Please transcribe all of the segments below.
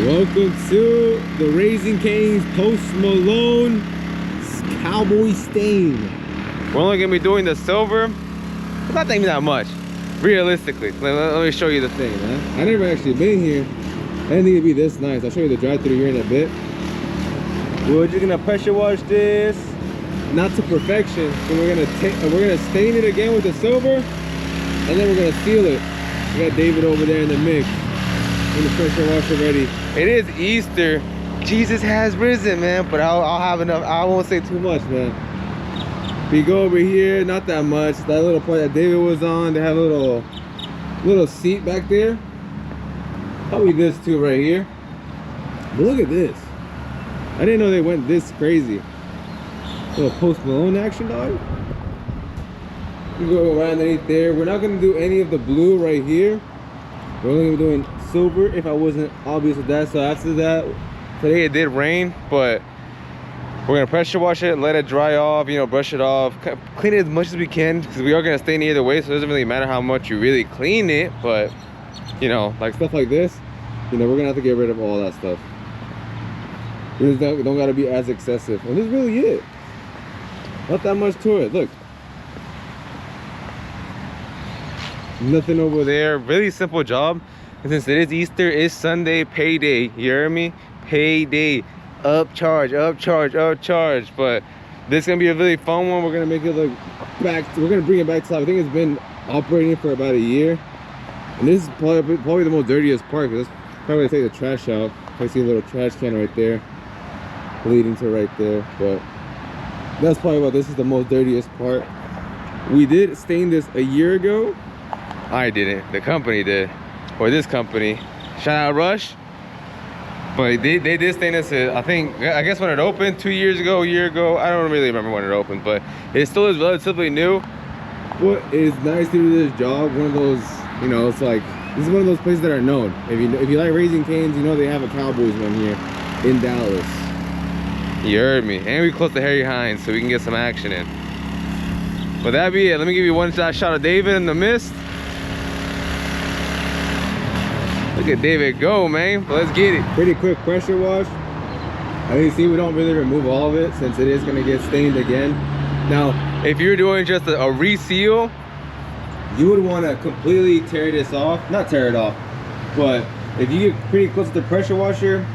Welcome to the Raising Cane's Post Malone Cowboy Stain. We're only gonna be doing the silver. It's not even that much, realistically. Let me show you the thing, man. I never actually been here. I didn't think it'd be this nice. I'll show you the drive-through here in a bit. We're just gonna pressure wash this. Not to perfection. So we're gonna stain it again with the silver, and then we're gonna seal it. We got David over there in the mix. In the pressure washer ready. It is Easter. Jesus has risen, man. But I'll have enough. I won't say too much, man. We go over here, not that much. That little part that David was on, they have a little seat back there. Probably this too right here. But look at this. I didn't know they went this crazy. Little Post Malone action, dog. We go right underneath there. We're not gonna do any of the blue right here. We're only gonna be doing silver if I wasn't obvious with that. So after that, today it did rain, but we're gonna pressure wash it, let it dry off, you know, brush it off, clean it as much as we can, because we are gonna stain either way, so it doesn't really matter how much you really clean it. But you know, like stuff like this, you know, we're gonna have to get rid of all that stuff. We just don't gotta be as excessive. And this is really it. Not that much to it. Look, nothing over there. Really simple job. And since it is Easter, it's Sunday, payday. You hear me? Payday. Upcharge, upcharge, upcharge. But this is gonna be a really fun one. We're gonna make it look back. We're gonna bring it back to life. I think it's been operating for about a year, and this is probably the most dirtiest part, because that's probably gonna take the trash out. I see a little trash can right there, leading to right there. But that's probably why this is the most dirtiest part. We did stain this a year ago. I didn't. The company did. Or this company. Shout out Rush. But they did stain this, I guess when it opened 2 years ago, a year ago. I don't really remember when it opened, but it still is relatively new. What is nice to do this job, one of those, you know, it's like, this is one of those places that are known. If you like Raising Cane's, you know they have a Cowboys one here in Dallas. You heard me. And we close to Harry Hines, so we can get some action in. But that be it. Let me give you one last shot of David in the mist. Look at David go, man. Let's get it. Pretty quick pressure wash. As you see, we don't really remove all of it since it is going to get stained again. Now, if you're doing just a reseal, you would want to completely tear this off. Not tear it off, but if you get pretty close to the pressure washer,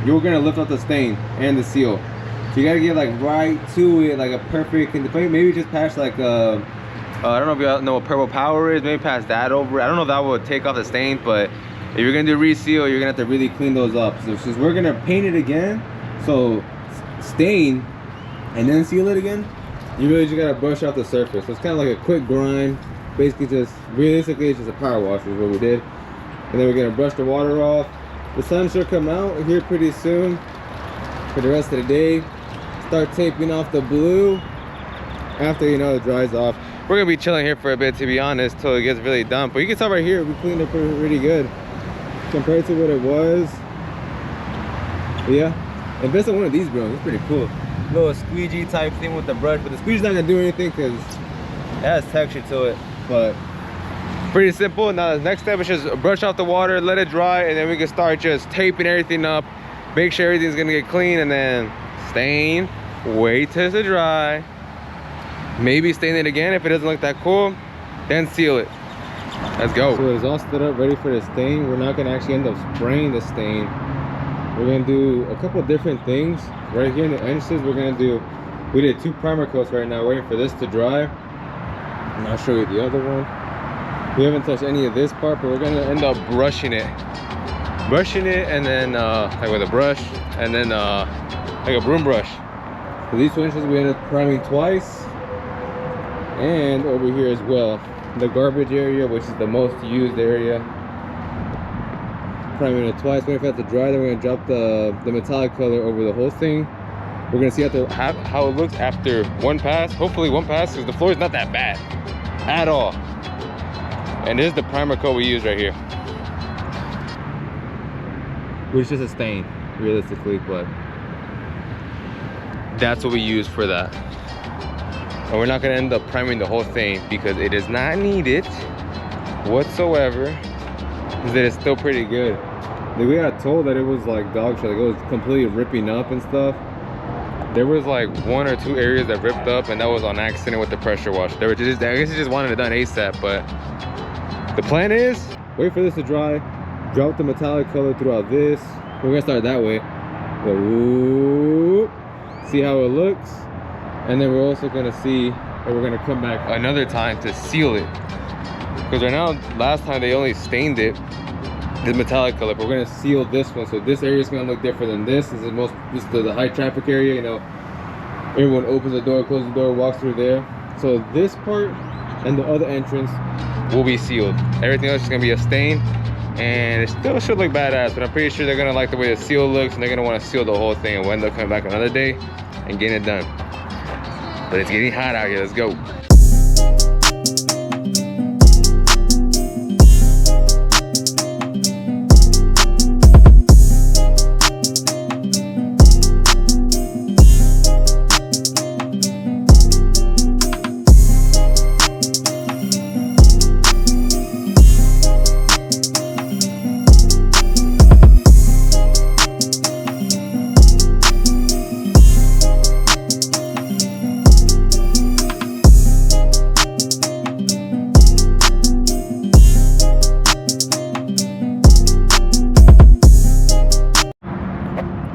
you're going to lift out the stain and the seal. So you got to get like right to it, like a perfect, maybe just past like I don't know if you know what purple power is, maybe pass that over. I don't know if that would take off the stain, but if you're gonna do reseal, you're gonna have to really clean those up. So since we're gonna paint it again, so stain and then seal it again, you really just gotta brush out the surface. So it's kind of like a quick grind. Basically just, realistically, it's just a power wash is what we did. And then we're gonna brush the water off. The sun should come out here pretty soon for the rest of the day. Start taping off the blue after, you know, it dries off. We're gonna be chilling here for a bit, to be honest, till it gets really done. But you can tell right here, we cleaned it pretty good compared to what it was. But yeah, invest in one of these, bro. It's pretty cool. Little squeegee type thing with the brush, but the squeegee's not gonna do anything because it has texture to it. But pretty simple. Now the next step is just brush off the water, let it dry, and then we can start just taping everything up, make sure everything's gonna get clean, and then stain, wait till it's dry, maybe stain it again if it doesn't look that cool, then seal it. Let's go. So it's all stood up, ready for the stain. We're not gonna actually end up spraying the stain. We're gonna do a couple of different things. Right here in the entrances, we did 2 primer coats right now, waiting for this to dry. And I'll show you the other one. We haven't touched any of this part, but we're gonna end up brushing it. And then like with a brush, and then like a broom brush. So these 2 inches we ended up priming twice. And over here as well, the garbage area, which is the most used area, priming it twice. Waiting for it to dry, then we're gonna drop the metallic color over the whole thing. We're gonna see how it looks after one pass. Hopefully one pass, because the floor is not that bad at all. And this is the primer coat we use right here, which is a stain realistically, but that's what we use for that. And we're not gonna end up priming the whole thing because it is not needed whatsoever, because it is still pretty good. We got told that it was like dog shit, like it was completely ripping up and stuff. There was like 1 or 2 areas that ripped up, and that was on accident with the pressure washer. They were just, I guess they just wanted it done ASAP, but the plan is wait for this to dry, drop the metallic color throughout this. We're gonna start that way. Go, whoop, see how it looks, and then we're also gonna see, and we're gonna come back another time to seal it. Because right now, last time they only stained it the metallic color, but we're gonna seal this one. So this area is gonna look different than this. This is the high traffic area. You know, everyone opens the door, closes the door, walks through there. So this part and the other entrance will be sealed. Everything else is gonna be a stain, and it still should look badass. But I'm pretty sure they're gonna like the way the seal looks, and they're gonna want to seal the whole thing. And we'll end up coming back another day and getting it done. But it's getting hot out here. Let's go.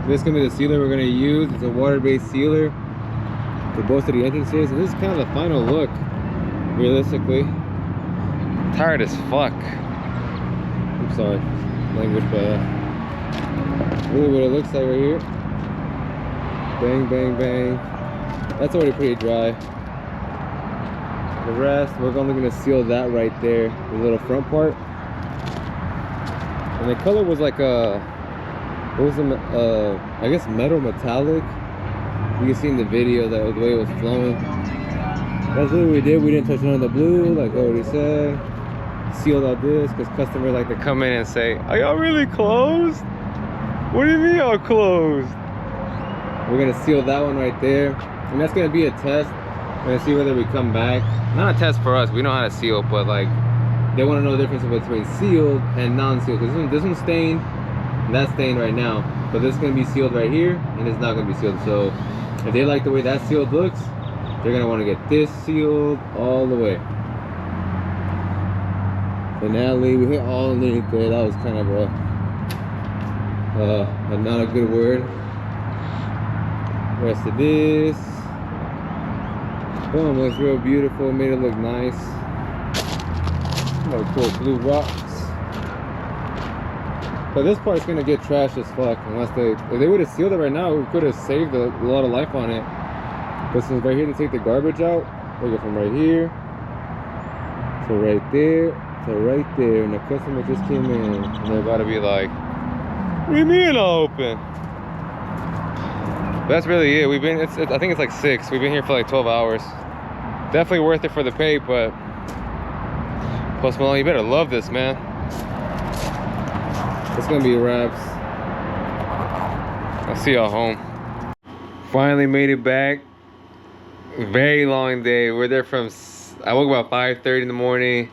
This is gonna be the sealer we're gonna use. It's a water-based sealer for both of the entrances, and this is kind of the final look, realistically. Tired as fuck. I'm sorry, language, but really what it looks like right here. Bang, bang, bang. That's already pretty dry. The rest, we're only gonna seal that right there, the little front part. And the color was like a, what was the, I guess metal metallic. You can see in the video that the way it was flowing. That's what we did. We didn't touch none of the blue, like I already said. Sealed out this because customers like to come in and say, "Are y'all really closed? What do you mean y'all closed?" We're gonna seal that one right there, and that's gonna be a test. We're gonna see whether we come back. Not a test for us. We know how to seal, but like they want to know the difference between sealed and non-sealed. Because this one's stained. And that's stained right now, but this is going to be sealed right here, and it's not going to be sealed. So if they like the way that sealed looks, they're going to want to get this sealed all the way. Finale, we hit all underneath there. That was kind of a not a good word. Rest of this, boom, looks real beautiful. Made it look nice. What cool blue rocks. But this part's gonna get trashed as fuck unless if they would have sealed it right now, we could have saved a lot of life on it. But since right here to take the garbage out, we go from right here to right there to right there, and the customer just came in and they're about to be like, "What do you mean open?" But that's really it. We've been, I think it's like 6. We've been here for like 12 hours. Definitely worth it for the pay, but Post Malone, you better love this, man. It's gonna be wraps. I'll see y'all home. Finally made it back. Very long day. We're there from, I woke up about 5:30 in the morning.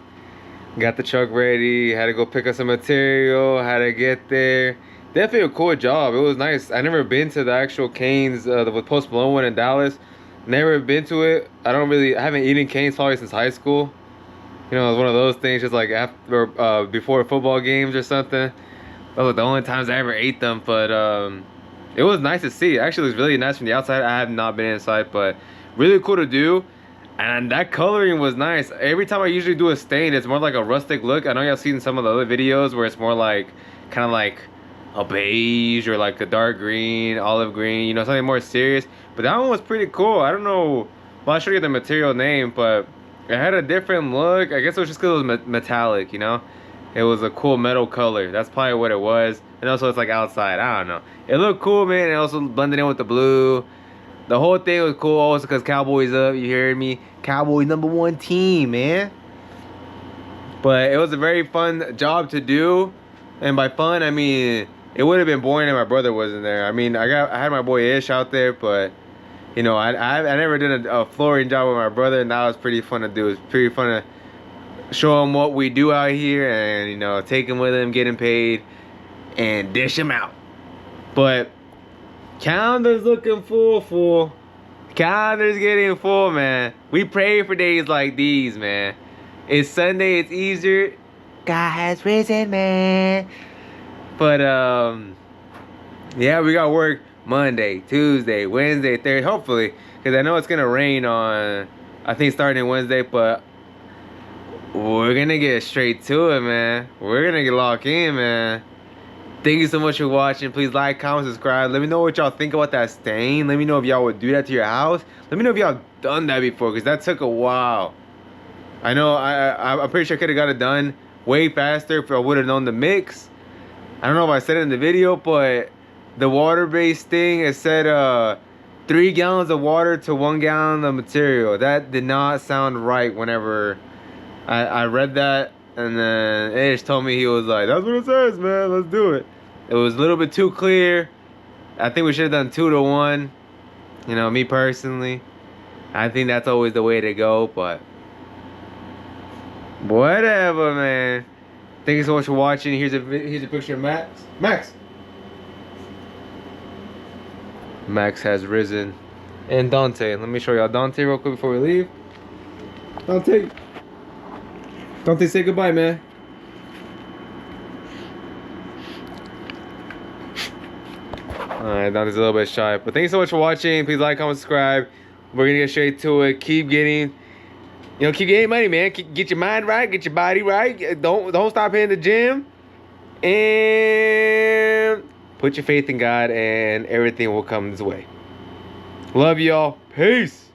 Got the truck ready. Had to go pick up some material. Had to get there. Definitely a cool job. It was nice. I never been to the actual Cane's with Post Malone one in Dallas. Never been to it. I haven't eaten Cane's probably since high school. You know, it was one of those things just like after before football games or something. That was the only times I ever ate them, but it was nice to see. Actually, it was really nice from the outside. I have not been inside, but really cool to do. And that coloring was nice. Every time I usually do a stain, it's more like a rustic look. I know y'all seen some of the other videos where it's more like, kind of like a beige or like a dark green, olive green, you know, something more serious. But that one was pretty cool. I don't know, well, I'll show you the material name, but it had a different look. I guess it was just because it was metallic, you know? It was a cool metal color. That's probably what it was. And also it's like outside. I don't know. It looked cool, man. It also blended in with the blue. The whole thing was cool also because Cowboys up. You heard me? Cowboys #1 team, man. But it was a very fun job to do. And by fun, I mean, it would have been boring if my brother wasn't there. I mean, I had my boy Ish out there, but you know, I never did a flooring job with my brother, and that was pretty fun to do. It was pretty fun to show him what we do out here, and you know, take him with him, get him paid. and dish them out. But calendar's looking full. Calendar's getting full, man. We pray for days like these, man. It's Sunday, it's Easter. God has risen, man. But yeah, we got work Monday, Tuesday, Wednesday, Thursday, hopefully, because I know it's gonna rain on, I think, starting Wednesday. But we're gonna get straight to it, man. We're gonna get locked in, man. Thank you so much for watching. Please like, comment, subscribe. Let me know what y'all think about that stain. Let me know if y'all would do that to your house. Let me know if y'all done that before, because that took a while. I know I'm pretty sure I could have got it done way faster if I would have known the mix. I don't know if I said it in the video, but the water-based thing, it said 3 gallons of water to 1 gallon of material. That did not sound right whenever I read that. And then it just told me, he was like, that's what it says, man, let's do it. It was a little bit too clear. I think we should have done 2 to 1. You know, me personally, I think that's always the way to go, but whatever, man. Thank you so much for watching. Here's a picture of Max. Max has risen. And Dante. Let me show y'all Dante real quick before we leave. Dante, say goodbye, man. Alright, Dante's a little bit shy. But thank you so much for watching. Please like, comment, subscribe. We're gonna get straight to it. Keep getting money, man. Get your mind right, get your body right. Don't stop hitting the gym. And put your faith in God, and everything will come this way. Love y'all. Peace.